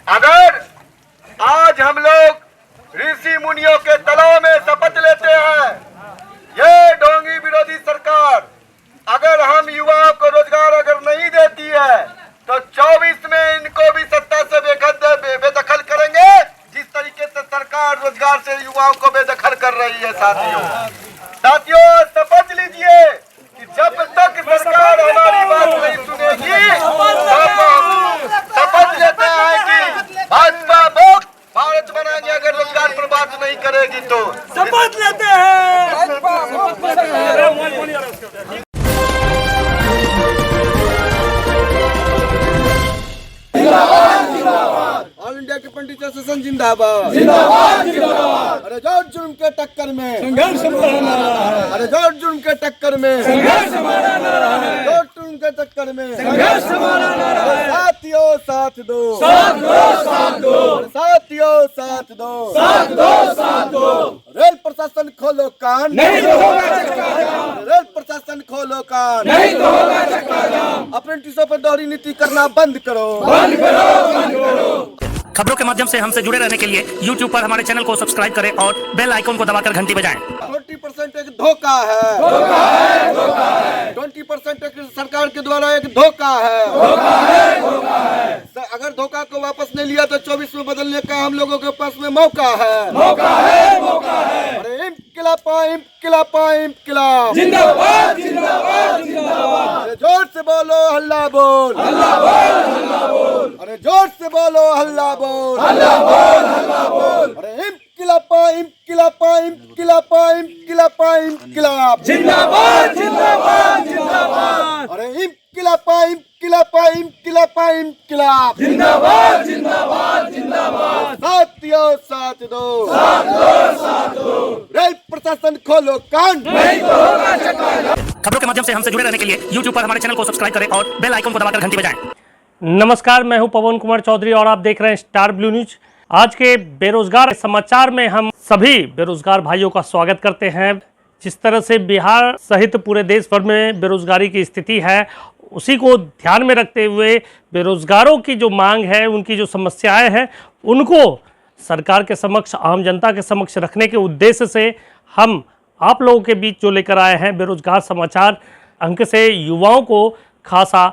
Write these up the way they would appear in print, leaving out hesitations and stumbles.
अगर आज हम लोग ऋषि मुनियों के तलाव में शपथ लेते हैं, ये ढोंगी विरोधी सरकार अगर हम युवाओं को रोजगार अगर नहीं देती है तो 24 में इनको भी सत्ता से बेदखल करेंगे, जिस तरीके से सरकार रोजगार से युवाओं को बेदखल कर रही है। साथियों शपथ लीजिए कि जब तक सरकार हमारी बात नहीं सुनेगी तब हम शपथ लेते हैं कि भाजपा मुक्त भारत बनाएंगे। अगर रोजगार पर बात नहीं करेगी तो शपथ लेते हैं। ऑल इंडिया के पंडित एसोसिएशन जिंदाबाद। अरे जोर जुर्म के टक्कर में संघर्ष हमारा नारा है। अरे जोर जुर्म के टक्कर में संघर्ष हमारा नारा है। जोर जुर्म के टक्कर में संघर्ष हमारा नारा है। साथियों साथ दो, साथ दो, साथ दो, साथियों साथ दो, साथ दो, साथ दो। रेल प्रशासन खोलो कान, नहीं तो होगा चक्का जाम। रेल प्रशासन खोलो कान, नहीं तो होगा चक्का जाम। अप्रेंटिसों पर दोहरी नीति करना बंद करो, बंद करो, बंद करो। खबरों के माध्यम से हमसे जुड़े रहने के लिए YouTube पर हमारे चैनल को सब्सक्राइब करें और बेल आइकन को दबाकर घंटी बजाएं। 20% एक धोखा है, 20% एक सरकार के द्वारा एक धोखा है। अगर धोखा को वापस नहीं लिया तो 24 में बदलने का हम लोगों के पास में मौका है। अरे इनकिलाब इनकिलाब इनकिलाब जिंदाबाद, जिंदाबाद, जिंदाबाद। अरे जोर से बोलो हल्ला बोल, हल्ला बोल, हल्ला बोल। अरे जोर से बोलो हल्ला बोल, हल्ला बोल, हल्ला बोल। अरे इनकिलाब इनकिलाब इनकिलाब इनकिलाब इनकिलाब जिंदाबाद, जिंदाबाद, जिंदाबाद। अरे इनकिलाब इनकिलाब इनकिलाब इनकिलाब जिंदाबाद, जिंदाबाद, जिंदाबाद। साथियों साथ दो, साथ दो, साथ दो। रेल प्रशासन खोलो कान, नहीं तो होगा चक्का जाम। खबरों के माध्यम से हमसे जुड़े रहने के लिए YouTube पर हमारे चैनल को सब्सक्राइब करें और बेल आइकन को दबाकर घंटी बजाएं। नमस्कार, मैं हूं पवन कुमार चौधरी और आप देख रहे हैं स्टार ब्लू न्यूज। आज के बेरोजगार समाचार में हम सभी बेरोजगार भाइयों का स्वागत करते हैं। जिस तरह से बिहार सहित पूरे देश भर में बेरोजगारी की स्थिति है, उसी को ध्यान में रखते हुए बेरोजगारों की जो मांग है, उनकी जो समस्याएं हैं, उनको सरकार के समक्ष, आम जनता के समक्ष रखने के उद्देश्य से हम आप लोगों के बीच जो लेकर आए हैं बेरोजगार समाचार अंक से युवाओं को खासा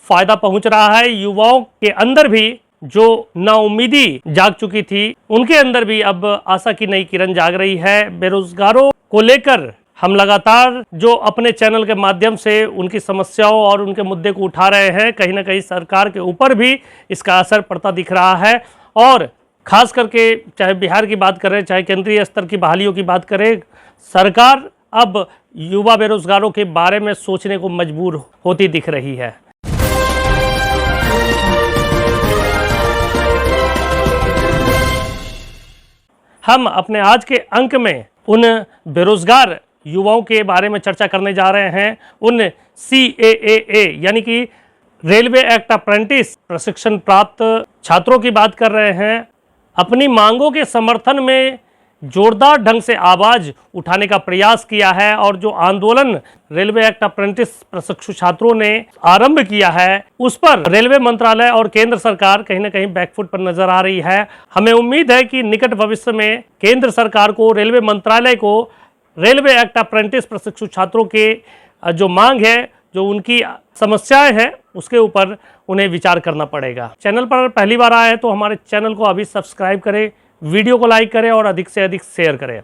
फायदा पहुंच रहा है। युवाओं के अंदर भी जो नाउमीदी जाग चुकी थी, उनके अंदर भी अब आशा की नई किरण जाग रही है। बेरोजगारों को लेकर हम लगातार जो अपने चैनल के माध्यम से उनकी समस्याओं और उनके मुद्दे को उठा रहे हैं, कहीं ना कहीं सरकार के ऊपर भी इसका असर पड़ता दिख रहा है। और खास करके चाहे बिहार की बात करें, चाहे केंद्रीय स्तर की बहालियों की बात करें, सरकार अब युवा बेरोजगारों के बारे में सोचने को मजबूर होती दिख रही है। हम अपने आज के अंक में उन बेरोजगार युवाओं के बारे में चर्चा करने जा रहे हैं, उन CAAA यानी कि रेलवे एक्ट अप्रेंटिस प्रशिक्षण प्राप्त छात्रों की बात कर रहे हैं। अपनी मांगों के समर्थन में जोरदार ढंग से आवाज़ उठाने का प्रयास किया है और जो आंदोलन रेलवे एक्ट अप्रेंटिस प्रशिक्षु छात्रों ने आरंभ किया है, उस पर रेलवे मंत्रालय और केंद्र सरकार कहीं ना कहीं बैकफुट पर नजर आ रही है। हमें उम्मीद है कि निकट भविष्य में केंद्र सरकार को, रेलवे मंत्रालय को रेलवे एक्ट अप्रेंटिस प्रशिक्षु छात्रों के जो मांग है, जो उनकी समस्याएं हैं, उसके ऊपर उन्हें विचार करना पड़ेगा। चैनल पर पहली बार आए हैं तो हमारे चैनल को अभी सब्सक्राइब करें, वीडियो को लाइक करें और अधिक से अधिक शेयर करें।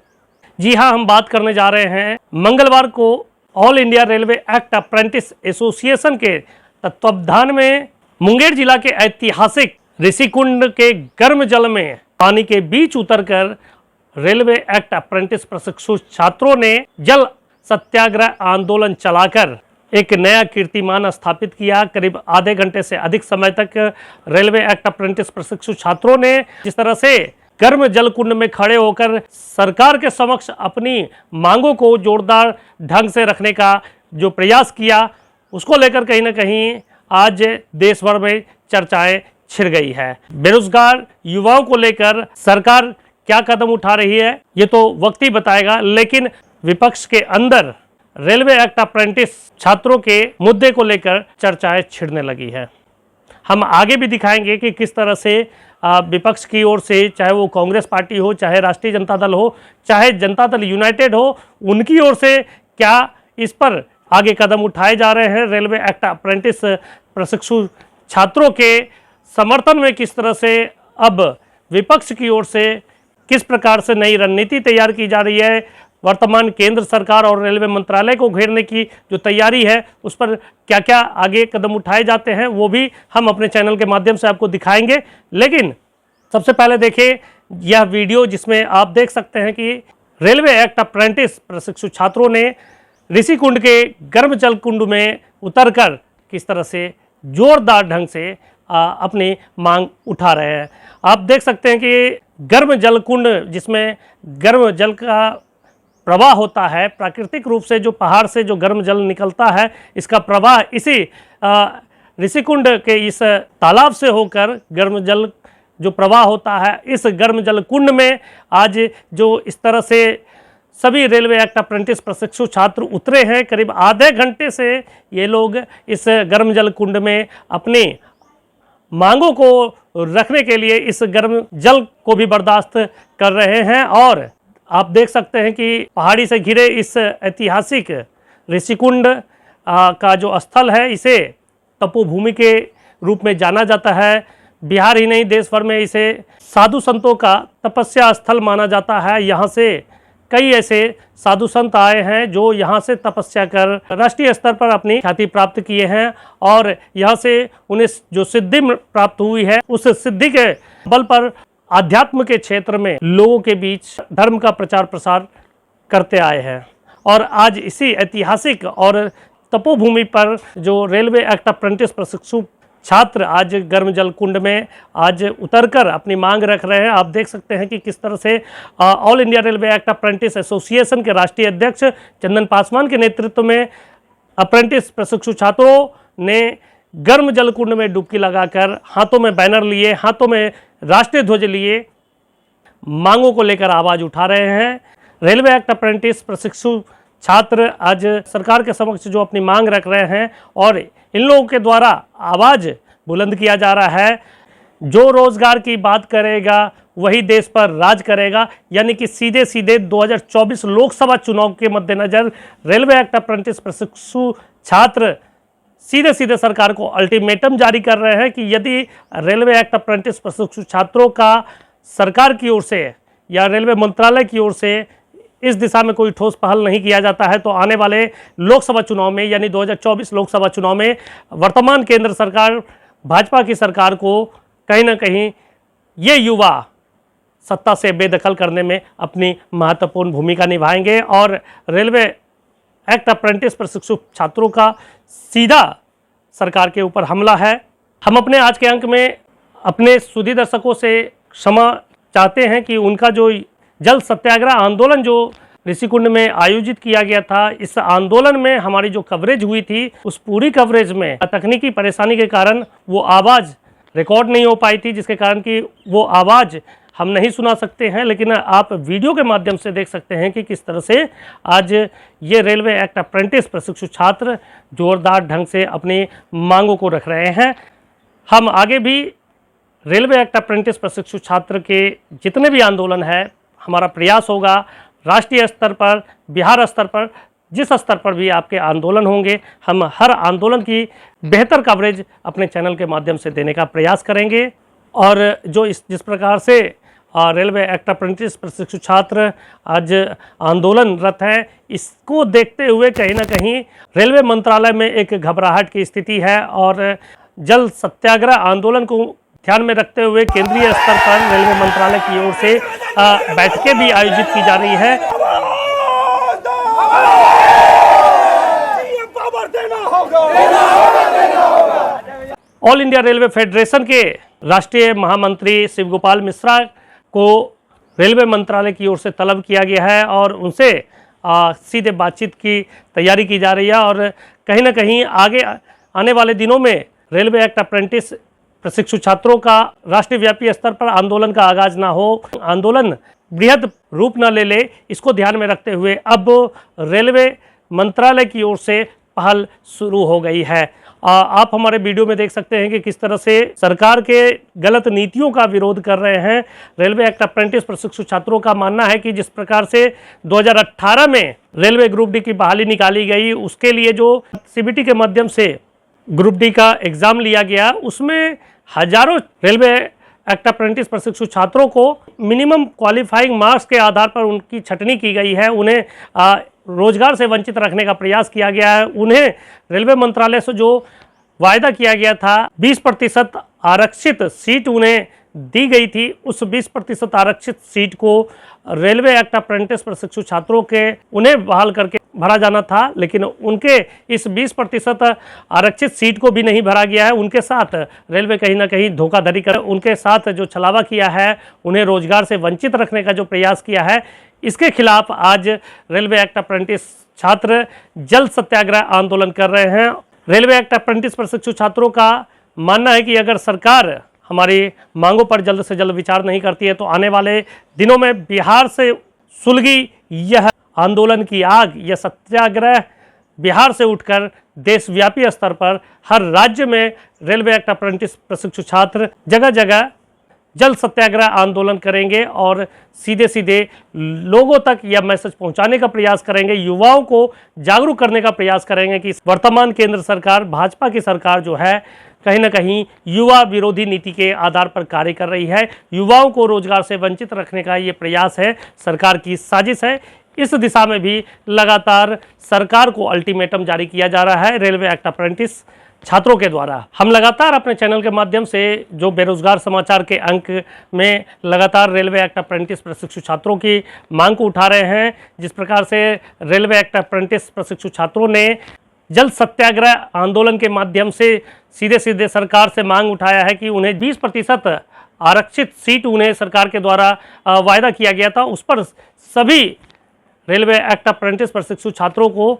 जी हाँ, हम बात करने जा रहे हैं मंगलवार को all India railway act apprentice association के तत्वावधान में मुंगेर जिला के ऐतिहासिक ऋषिकुंड के गर्म जल में पानी के बीच उतरकर रेलवे एक्ट अप्रेंटिस प्रशिक्षु छात्रों ने जल सत्याग्रह आंदोलन चलाकर एक नया कीर्तिमान स्थापित किया। करीब आधे घंटे से अधिक समय तक रेलवे एक्ट अप्रेंटिस प्रशिक्षु छात्रों ने जिस तरह से गर्म जल कुंड में खड़े होकर सरकार के समक्ष अपनी मांगों को जोरदार ढंग से रखने का जो प्रयास किया, उसको लेकर कहीं ना कहीं आज देश भर में चर्चाएं छिड़ गई है। बेरोजगार युवाओं को लेकर सरकार क्या कदम उठा रही है, ये तो वक्त ही बताएगा। लेकिन विपक्ष के अंदर रेलवे एक्ट अप्रेंटिस छात्रों के मुद्दे को लेकर चर्चाएं छिड़ने लगी है। हम आगे भी दिखाएंगे कि किस तरह से विपक्ष की ओर से, चाहे वो कांग्रेस पार्टी हो, चाहे राष्ट्रीय जनता दल हो, चाहे जनता दल यूनाइटेड हो, उनकी ओर से क्या इस पर आगे कदम उठाए जा रहे हैं। रेलवे एक्ट अप्रेंटिस प्रशिक्षु छात्रों के समर्थन में किस तरह से अब विपक्ष की ओर से किस प्रकार से नई रणनीति तैयार की जा रही है, वर्तमान केंद्र सरकार और रेलवे मंत्रालय को घेरने की जो तैयारी है उस पर क्या क्या आगे कदम उठाए जाते हैं, वो भी हम अपने चैनल के माध्यम से आपको दिखाएंगे। लेकिन सबसे पहले देखें यह वीडियो जिसमें आप देख सकते हैं कि रेलवे एक्ट अप्रेंटिस प्रशिक्षु छात्रों ने ऋषिकुंड के गर्म जल कुंड में उतरकर किस तरह से जोरदार ढंग से अपनी मांग उठा रहे हैं। आप देख सकते हैं कि गर्म जल कुंड जिसमें गर्म जल का प्रवाह होता है, प्राकृतिक रूप से जो पहाड़ से जो गर्म जल निकलता है, इसका प्रवाह इसी ऋषिकुंड के इस तालाब से होकर गर्म जल जो प्रवाह होता है, इस गर्म जल कुंड में आज जो इस तरह से सभी रेलवे एक्ट अप्रेंटिस प्रशिक्षु छात्र उतरे हैं, करीब आधे घंटे से ये लोग इस गर्म जल कुंड में अपनी मांगों को रखने के लिए इस गर्म जल को भी बर्दाश्त कर रहे हैं। और आप देख सकते हैं कि पहाड़ी से घिरे इस ऐतिहासिक ऋषिकुंड का जो स्थल है, इसे तपोभूमि के रूप में जाना जाता है। बिहार ही नहीं, देश भर में इसे साधु संतों का तपस्या स्थल माना जाता है। यहाँ से कई ऐसे साधु संत आए हैं जो यहाँ से तपस्या कर राष्ट्रीय स्तर पर अपनी ख्याति प्राप्त किए हैं और यहाँ से उन्हें जो सिद्धि प्राप्त हुई है, उस सिद्धि के बल पर आध्यात्म के क्षेत्र में लोगों के बीच धर्म का प्रचार प्रसार करते आए हैं। और आज इसी ऐतिहासिक और तपोभूमि पर जो रेलवे एक्ट अप्रेंटिस प्रशिक्षु छात्र आज गर्म जल कुंड में आज उतरकर अपनी मांग रख रहे हैं। आप देख सकते हैं कि किस तरह से all India railway act apprentice association के राष्ट्रीय अध्यक्ष चंदन पासवान के नेतृत्व में अप्रेंटिस प्रशिक्षु छात्रों ने गर्म जल कुंड में डुबकी लगाकर हाथों में बैनर लिए, हाथों में राष्ट्रीय ध्वज लिए मांगों को लेकर आवाज उठा रहे हैं। रेलवे एक्ट अप्रेंटिस प्रशिक्षु छात्र आज सरकार के समक्ष जो अपनी मांग रख रहे हैं और इन लोगों के द्वारा आवाज बुलंद किया जा रहा है, जो रोजगार की बात करेगा वही देश पर राज करेगा। यानी कि सीधे सीधे 2024 लोकसभा चुनाव के मद्देनजर रेलवे एक्ट अप्रेंटिस प्रशिक्षु छात्र सीधे सीधे सरकार को अल्टीमेटम जारी कर रहे हैं कि यदि रेलवे एक्ट अप्रेंटिस प्रशिक्षु छात्रों का सरकार की ओर से या रेलवे मंत्रालय की ओर से इस दिशा में कोई ठोस पहल नहीं किया जाता है तो आने वाले लोकसभा चुनाव में यानी 2024 लोकसभा चुनाव में वर्तमान केंद्र सरकार भाजपा की सरकार को कहीं ना कहीं ये युवा सत्ता से बेदखल करने में अपनी महत्वपूर्ण भूमिका निभाएंगे। और रेलवे एक्ट अप्रेंटिस प्रशिक्षु छात्रों का सीधा सरकार के ऊपर हमला है। हम अपने आज के अंक में अपने सुधी दर्शकों से क्षमा चाहते हैं कि उनका जो जल सत्याग्रह आंदोलन जो ऋषिकुंड में आयोजित किया गया था, इस आंदोलन में हमारी जो कवरेज हुई थी उस पूरी कवरेज में तकनीकी परेशानी के कारण वो आवाज़ रिकॉर्ड नहीं हो पाई थी, जिसके कारण कि वो आवाज़ हम नहीं सुना सकते हैं। लेकिन आप वीडियो के माध्यम से देख सकते हैं कि किस तरह से आज ये रेलवे एक्ट अप्रेंटिस प्रशिक्षु छात्र जोरदार ढंग से अपनी मांगों को रख रहे हैं। हम आगे भी रेलवे एक्ट अप्रेंटिस प्रशिक्षु छात्र के जितने भी आंदोलन है, हमारा प्रयास होगा राष्ट्रीय स्तर पर, बिहार स्तर पर, जिस स्तर पर भी आपके आंदोलन होंगे, हम हर आंदोलन की बेहतर कवरेज अपने चैनल के माध्यम से देने का प्रयास करेंगे। और जो जिस प्रकार से रेलवे एक्ट अप्रेंटिस प्रशिक्षु छात्र आज आंदोलनरत हैं, इसको देखते हुए कहीं ना कहीं रेलवे मंत्रालय में एक घबराहट की स्थिति है और जल सत्याग्रह आंदोलन को ध्यान में रखते हुए केंद्रीय स्तर पर रेलवे मंत्रालय की ओर से बैठकें भी आयोजित की जा रही है। ऑल इंडिया रेलवे फेडरेशन के राष्ट्रीय महामंत्री शिव गोपाल मिश्रा को रेलवे मंत्रालय की ओर से तलब किया गया है और उनसे सीधे बातचीत की तैयारी की जा रही है। और कहीं ना कहीं आगे आने वाले दिनों में रेलवे एक्ट अप्रेंटिस प्रशिक्षु छात्रों का राष्ट्रीय व्यापी स्तर पर आंदोलन का आगाज ना हो, आंदोलन बृहद रूप न ले, इसको ध्यान में रखते हुए अब रेलवे मंत्रालय की ओर से पहल शुरू हो गई है। आप हमारे वीडियो में देख सकते हैं कि किस तरह से सरकार के गलत नीतियों का विरोध कर रहे हैं। रेलवे एक्ट अप्रेंटिस प्रशिक्षु छात्रों का मानना है कि जिस प्रकार से 2018 में रेलवे ग्रुप डी की बहाली निकाली गई, उसके लिए जो सीबीटी के माध्यम से ग्रुप डी का एग्जाम लिया गया, उसमें हजारों रेलवे एक्ट अप्रेंटिस प्रशिक्षु छात्रों को मिनिमम क्वालिफाइंग मार्क्स के आधार पर उनकी छटनी की गई है। उन्हें रोजगार से वंचित रखने का प्रयास किया गया है। उन्हें रेलवे मंत्रालय से जो वायदा किया गया था 20% आरक्षित सीट उन्हें दी गई थी, उस 20% आरक्षित सीट को रेलवे एक्ट अप्रेंटिस प्रशिक्षु छात्रों के उन्हें बहाल करके भरा जाना था, लेकिन उनके इस 20% आरक्षित सीट को भी नहीं भरा गया है। उनके साथ रेलवे कहीं ना कहीं धोखाधड़ी कर उनके साथ जो छलावा किया है, उन्हें रोजगार से वंचित रखने का जो प्रयास किया है, इसके खिलाफ आज रेलवे एक्ट अप्रेंटिस छात्र जल सत्याग्रह आंदोलन कर रहे हैं। रेलवे एक्ट अप्रेंटिस प्रशिक्षु छात्रों का मानना है कि अगर सरकार हमारी मांगों पर जल्द से जल्द विचार नहीं करती है तो आने वाले दिनों में बिहार से सुलगी यह आंदोलन की आग, यह सत्याग्रह बिहार से उठकर देशव्यापी स्तर पर हर राज्य में रेलवे एक्ट अप्रेंटिस प्रशिक्षु छात्र जगह जगह जल सत्याग्रह आंदोलन करेंगे और सीधे सीधे लोगों तक यह मैसेज पहुंचाने का प्रयास करेंगे, युवाओं को जागरूक करने का प्रयास करेंगे कि वर्तमान केंद्र सरकार, भाजपा की सरकार जो है, कहीं ना कहीं युवा विरोधी नीति के आधार पर कार्य कर रही है। युवाओं को रोजगार से वंचित रखने का ये प्रयास है, सरकार की साजिश है। इस दिशा में भी लगातार सरकार को अल्टीमेटम जारी किया जा रहा है रेलवे एक्ट अप्रेंटिस छात्रों के द्वारा। हम लगातार अपने चैनल के माध्यम से जो बेरोजगार समाचार के अंक में लगातार रेलवे एक्ट अप्रेंटिस प्रशिक्षु छात्रों की मांग को उठा रहे हैं। जिस प्रकार से रेलवे एक्ट अप्रेंटिस प्रशिक्षु छात्रों ने जल सत्याग्रह आंदोलन के माध्यम से सीधे सीधे सरकार से मांग उठाया है कि उन्हें 20% आरक्षित सीट उन्हें सरकार के द्वारा वायदा किया गया था, उस पर सभी रेलवे एक्ट अप्रेंटिस प्रशिक्षु छात्रों को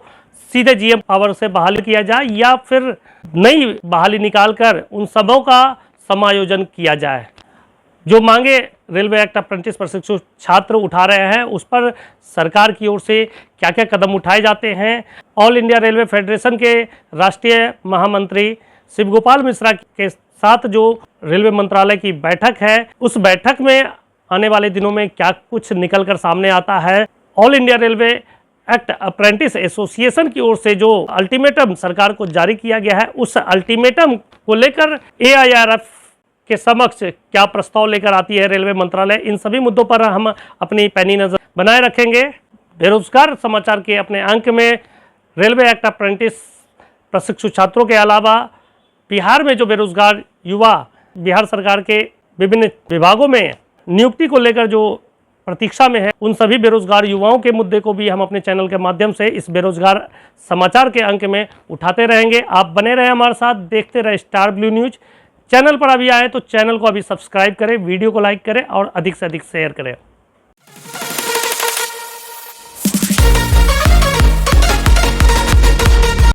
सीधे जीएम पावर से बहाल किया जाए या फिर नई बहाली निकालकर उन सबों का समायोजन किया जाए। जो मांगे रेलवे एक्ट अप्रेंटिस प्रशिक्षु छात्र उठा रहे हैं, उस पर सरकार की ओर से क्या क्या कदम उठाए जाते हैं। ऑल इंडिया रेलवे फेडरेशन के राष्ट्रीय महामंत्री शिव गोपाल मिश्रा के साथ जो रेलवे मंत्रालय की बैठक है, उस बैठक में आने वाले दिनों में क्या कुछ निकल कर सामने आता है। All India railway act apprentice association की ओर से जो अल्टीमेटम सरकार को जारी किया गया है, उस अल्टीमेटम को लेकर AIRF के समक्ष क्या प्रस्ताव लेकर आती है रेलवे मंत्रालय, इन सभी मुद्दों पर हम अपनी पैनी नजर बनाए रखेंगे। बेरोजगार समाचार के अपने अंक में रेलवे एक्ट अप्रेंटिस प्रशिक्षु छात्रों के अलावा बिहार में जो बेरोजगार युवा बिहार सरकार के विभिन्न विभागों में नियुक्ति को लेकर जो प्रतीक्षा में है, उन सभी बेरोजगार युवाओं के मुद्दे को भी हम अपने चैनल के माध्यम से इस बेरोजगार समाचार के अंक में उठाते रहेंगे। आप बने रहे हमारे साथ, देखते रहे स्टार ब्लू न्यूज। चैनल पर अभी आए तो चैनल को अभी सब्सक्राइब करें, वीडियो को लाइक करें और अधिक से अधिक शेयर करें।